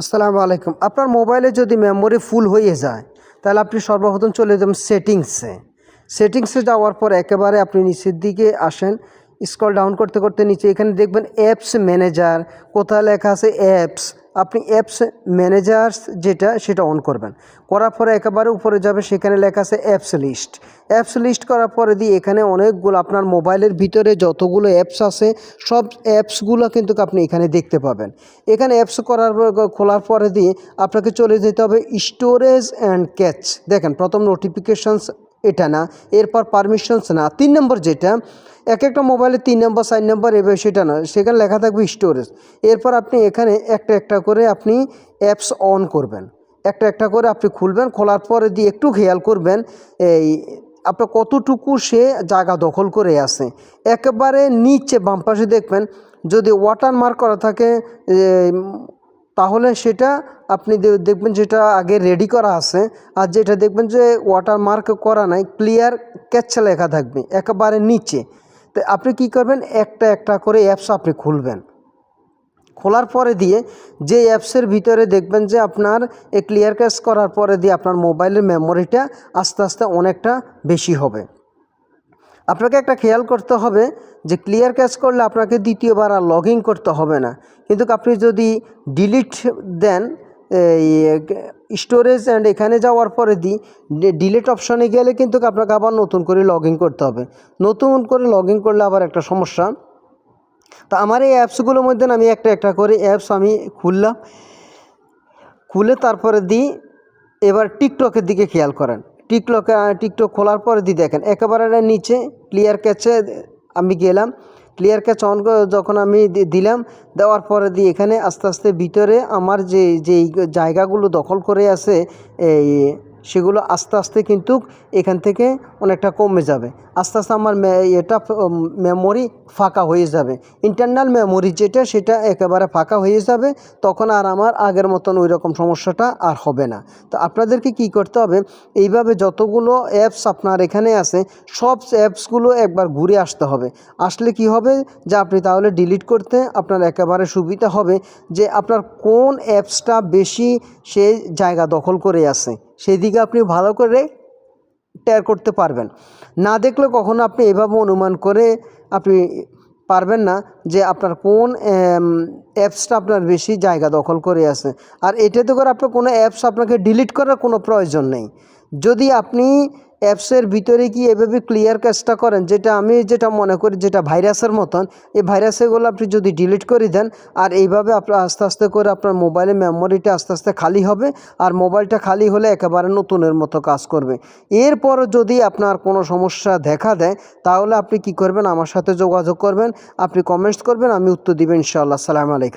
আসসালামু আলাইকুম। আপনার মোবাইলে যদি মেমোরি ফুল হয়ে যায় তাহলে আপনি সর্বপ্রথম চলে যাবেন সেটিংসে যাওয়ার পর একেবারে আপনি নিচের দিকে আসেন, স্ক্রল ডাউন করতে করতে নিচে এখানে দেখবেন অ্যাপস ম্যানেজার, কোথায় লেখা আছে অ্যাপস। আপনি অ্যাপস ম্যানেজার যেটা সেটা অন করবেন, করার পরে একেবারে উপরে যাবে, সেখানে লেখা আছে অ্যাপস লিস্ট করার পরে দিয়ে এখানে অনেকগুলো আপনার মোবাইলের ভিতরে যতগুলো অ্যাপস আছে সব অ্যাপসগুলো কিন্তু আপনি এখানে দেখতে পাবেন। এখানে অ্যাপস খোলার পরে দিয়ে আপনাকে চলে যেতে হবে স্টোরেজ অ্যান্ড ক্যাচ। দেখেন প্রথম নোটিফিকেশনস এটা না, এরপর পারমিশনস না, 3 নম্বর যেটা এক একটা মোবাইলে 3 নম্বর 4 নম্বর এবার সেটা না, সেখানে লেখা থাকবে স্টোরেজ। এরপর আপনি এখানে একটা একটা করে আপনি অ্যাপস অন করবেন, একটা একটা করে আপনি খুলবেন। খোলার পরে দিয়ে একটু খেয়াল করবেন এই আপনার কতটুকু সে জায়গা দখল করে আছে। একেবারে নিচে বাম পাশে দেখবেন যদি ওয়াটারমার্ক করা থাকে তাহলে সেটা আপনি দেখবেন যেটা আগে রেডি করা আছে, আর যেটা দেখবেন যে ওয়াটারমার্ক করা নাই, ক্লিয়ার ক্যাচ লেখা থাকবে একেবারে নিচে। তো আপনি কি করবেন, একটা একটা করে অ্যাপস আপনি খুলবেন। খোলার পরে দিয়ে যে অ্যাপসের ভিতরে দেখবেন যে আপনার এই ক্লিয়ার ক্যাচ করার পরে দিয়ে আপনার মোবাইলের মেমোরিটা আস্তে আস্তে অনেকটা বেশি হবে। আপনাকে একটা খেয়াল করতে হবে যে ক্লিয়ার ক্যাচ করলে আপনাকে দ্বিতীয়বার আর লগ ইন করতে হবে না, কিন্তু আপনি যদি ডিলিট দেন এই স্টোরেজ অ্যান্ড এখানে যাওয়ার পরে ডিলিট অপশানে গেলে কিন্তু আপনাকে আবার নতুন করে লগ ইন করতে হবে। নতুন করে লগ ইন করলে আবার একটা সমস্যা। তো আমার এই অ্যাপসগুলোর মধ্যে আমি একটা একটা করে অ্যাপস আমি খুলে তারপরে এবার টিকটকের দিকে খেয়াল করেন। টিকটক খোলার পরে দেখেন একেবারে নিচে ক্লিয়ার ক্যাচে আমি গেলাম। ক্লিয়ার ক্যাচ অন যখন আমি দিলাম, দেওয়ার পরে এখানে আস্তে আস্তে ভিতরে আমার যেই জায়গাগুলো দখল করে আছে এই সেগুলো আস্তে আস্তে কিন্তু এখান থেকে অনেকটা কমে যাবে। আস্তে আস্তে আমার মেমোরি ফাঁকা হয়ে যাবে, ইন্টারনাল মেমোরি যেটা সেটা একেবারে ফাঁকা হয়ে যাবে। তখন আর আমার আগের মতন ওই রকম সমস্যাটা আর হবে না। তো আপনাদেরকে কি করতে হবে, এইভাবে যতগুলো অ্যাপস আপনার এখানে আছে সব অ্যাপসগুলো একবার ঘুরে আসতে হবে। আসলে কি হবে যে আপনি তাহলে ডিলিট করতে আপনার একেবারে সুবিধা হবে, যে আপনার কোন অ্যাপসটা বেশি সে জায়গা দখল করে আছে সেই দিকে আপনি ভালো করে টের করতে পারবেন। না দেখলে কখনো আপনি এভাবে অনুমান করে আপনি পারবেন না যে আপনার কোন অ্যাপসটা আপনার বেশি জায়গা দখল করে আছে। আর এটাতে করে আপনার কোনো অ্যাপস আপনাকে ডিলিট করার কোনো প্রয়োজন নেই। যদি আপনি অ্যাপসের ভিতরে কি এভাবে ক্লিয়ার কাজটা করেন, যেটা মনে করি যেটা ভাইরাসের মতন, এই ভাইরাসগুলো আপনি যদি ডিলিট করে দেন আর এইভাবে আপনার আস্তে আস্তে করে আপনার মোবাইলের মেমোরিটা আস্তে আস্তে খালি হবে, আর মোবাইলটা খালি হলে একেবারে নতুনের মতো কাজ করবে। এরপরও যদি আপনার কোনো সমস্যা দেখা দেয় তাহলে আপনি কি করবেন, আমার সাথে যোগাযোগ করবেন, আপনি কমেন্টস করবেন, আমি উত্তর দেবেন ইনশাআল্লাহ। আসসালামু আলাইকুম।